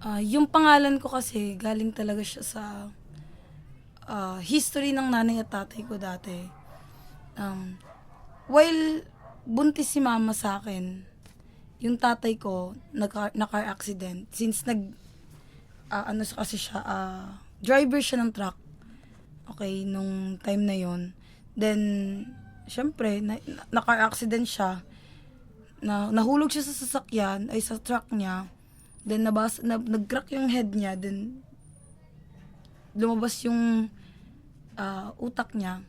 Yung pangalan ko kasi galing talaga siya sa history ng nanay at tatay ko dati. Um, while buntis si mama sa akin, yung tatay ko na-car accident. Since kasi siya, driver siya ng truck. Okay, nung time na yon. Then, syempre, na-car accident siya. Nahulog siya sa sasakyan, ay sa truck niya. Then, nag-crack yung head niya. Then, lumabas yung utak niya.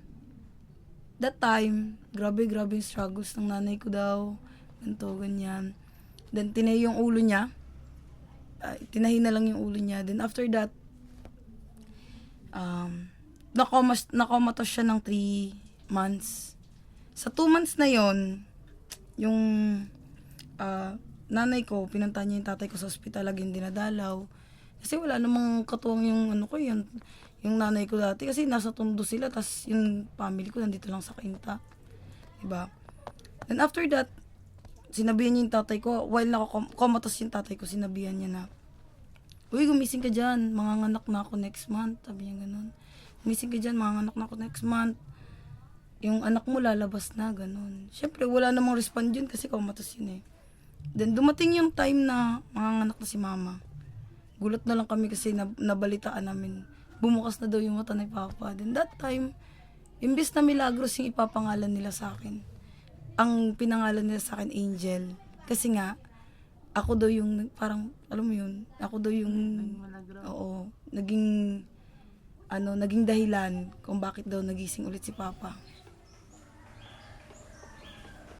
That time, grabe yung struggles ng nanay ko daw. Ganito, ganyan. Then, tinahi yung ulo niya. Tinahi na lang yung ulo niya. Then, after that, nakomatos siya ng 3 months. Sa 2 months na yon, yung nanay ko, pinunta niya yung tatay ko sa ospital, laging dinadalaw. Kasi wala namang katuwang yung yung nanay ko dati. Kasi nasa Tondo sila, tas yung family ko nandito lang sa Cainta. Diba? And after that, sinabihan niya yung tatay ko, while nakakomatos yung tatay ko, sinabihan niya na, "Uy, gumising ka dyan, manganganak na ako next month." Sabi niya ganun. "Gumising ka dyan, manganganak na ako next month. Yung anak mo lalabas na," ganun. Siyempre, wala namang respond yun kasi komatos yun eh. Then, dumating yung time na manganganak na si mama. Gulat na lang kami kasi nabalitaan namin. Bumukas na daw yung mata ni Papa. Then, that time, imbis na Milagros yung ipapangalan nila sa akin, ang pinangalan nila sa akin, Angel. Kasi nga, ako daw yung, parang, alam mo yun, ako daw yung, oo, naging dahilan kung bakit daw nagising ulit si Papa.